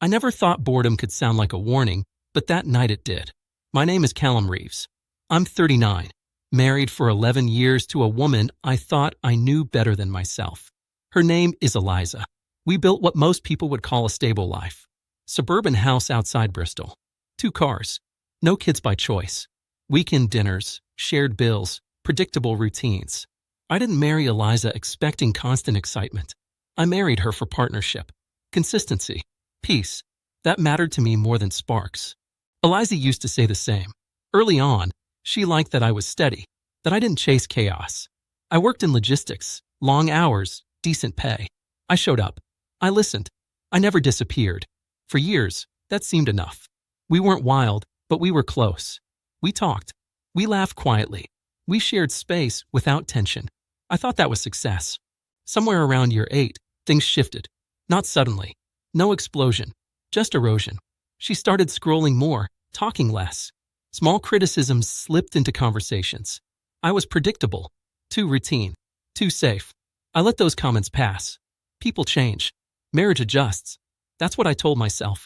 I never thought boredom could sound like a warning, but that night it did. My name is Callum Reeves. I'm 39, married for 11 years to a woman I thought I knew better than myself. Her name is Eliza. We built what most people would call a stable life. Suburban house outside Bristol. 2 cars. No kids by choice. Weekend dinners, shared bills, predictable routines. I didn't marry Eliza expecting constant excitement. I married her for partnership, consistency, peace. That mattered to me more than sparks. Eliza used to say the same. Early on, she liked that I was steady, that I didn't chase chaos. I worked in logistics, long hours, decent pay. I showed up. I listened. I never disappeared. For years, that seemed enough. We weren't wild, but we were close. We talked. We laughed quietly. We shared space without tension. I thought that was success. Somewhere around year 8, things shifted. Not suddenly. No explosion. Just erosion. She started scrolling more, talking less. Small criticisms slipped into conversations. I was predictable. Too routine. Too safe. I let those comments pass. People change. Marriage adjusts. That's what I told myself.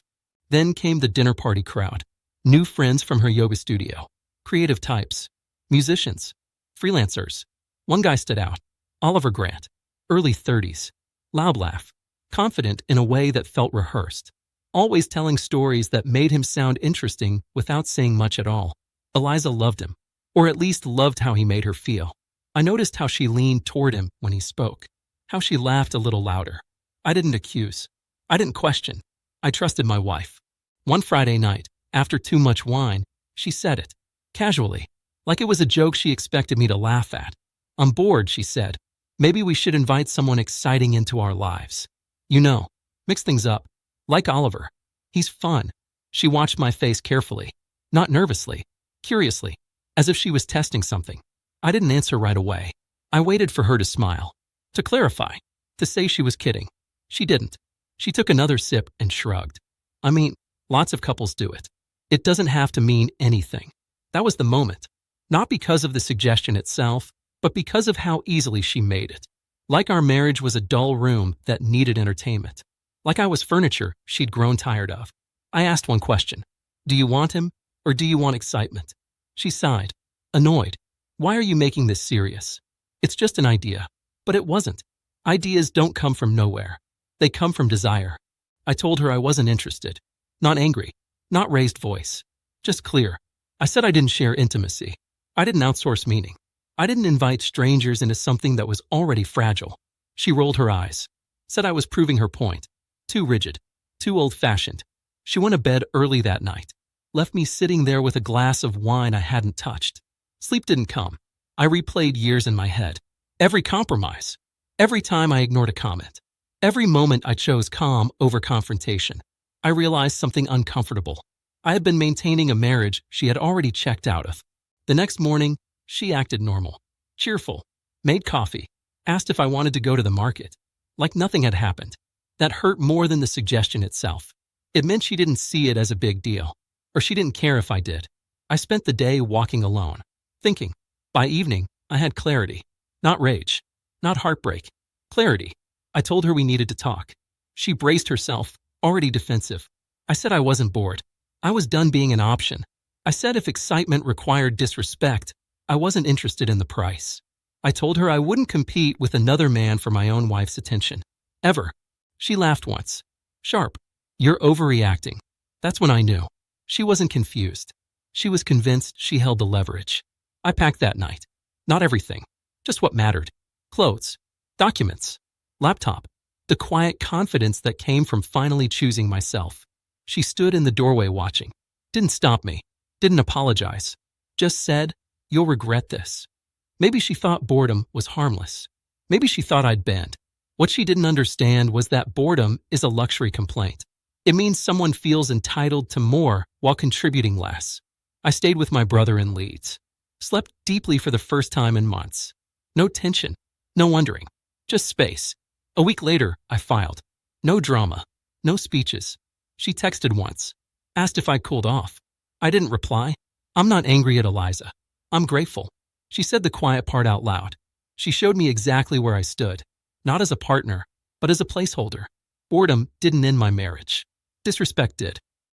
Then came the dinner party crowd. New friends from her yoga studio. Creative types. Musicians. Freelancers. One guy stood out. Oliver Grant. Early 30s. Loud laugh. Confident in a way that felt rehearsed. Always telling stories that made him sound interesting without saying much at all. Eliza loved him. Or at least loved how he made her feel. I noticed how she leaned toward him when he spoke. How she laughed a little louder. I didn't accuse. I didn't question. I trusted my wife. One Friday night, after too much wine, she said it. Casually. Like it was a joke she expected me to laugh at. I'm bored, she said. Maybe we should invite someone exciting into our lives. You know, mix things up. Like Oliver. He's fun. She watched my face carefully. Not nervously. Curiously. As if she was testing something. I didn't answer right away. I waited for her to smile. To clarify. To say she was kidding. She didn't. She took another sip and shrugged. I mean, lots of couples do it. It doesn't have to mean anything. That was the moment. Not because of the suggestion itself, but because of how easily she made it. Like our marriage was a dull room that needed entertainment. Like I was furniture she'd grown tired of. I asked one question. Do you want him, or do you want excitement? She sighed. Annoyed. Why are you making this serious? It's just an idea. But it wasn't. Ideas don't come from nowhere. They come from desire. I told her I wasn't interested. Not angry. Not raised voice. Just clear. I said I didn't share intimacy. I didn't outsource meaning. I didn't invite strangers into something that was already fragile. She rolled her eyes. Said I was proving her point. Too rigid. Too old-fashioned. She went to bed early that night. Left me sitting there with a glass of wine I hadn't touched. Sleep didn't come. I replayed years in my head. Every compromise. Every time I ignored a comment. Every moment I chose calm over confrontation. I realized something uncomfortable. I had been maintaining a marriage she had already checked out of. The next morning, she acted normal. Cheerful. Made coffee. Asked if I wanted to go to the market. Like nothing had happened. That hurt more than the suggestion itself. It meant she didn't see it as a big deal. Or she didn't care if I did. I spent the day walking alone. Thinking. By evening, I had clarity. Not rage. Not heartbreak. Clarity. I told her we needed to talk. She braced herself, already defensive. I said I wasn't bored. I was done being an option. I said if excitement required disrespect, I wasn't interested in the price. I told her I wouldn't compete with another man for my own wife's attention. Ever. She laughed once. Sharp. You're overreacting. That's when I knew. She wasn't confused. She was convinced she held the leverage. I packed that night. Not everything. Just what mattered. Clothes. Documents. Laptop. The quiet confidence that came from finally choosing myself. She stood in the doorway watching. Didn't stop me. Didn't apologize. Just said, you'll regret this. Maybe she thought boredom was harmless. Maybe she thought I'd bend. What she didn't understand was that boredom is a luxury complaint. It means someone feels entitled to more while contributing less. I stayed with my brother in Leeds. Slept deeply for the first time in months. No tension. No wondering. Just space. A week later, I filed. No drama. No speeches. She texted once. Asked if I cooled off. I didn't reply. I'm not angry at Eliza. I'm grateful. She said the quiet part out loud. She showed me exactly where I stood. Not as a partner, but as a placeholder. Boredom didn't end my marriage. Disrespect did.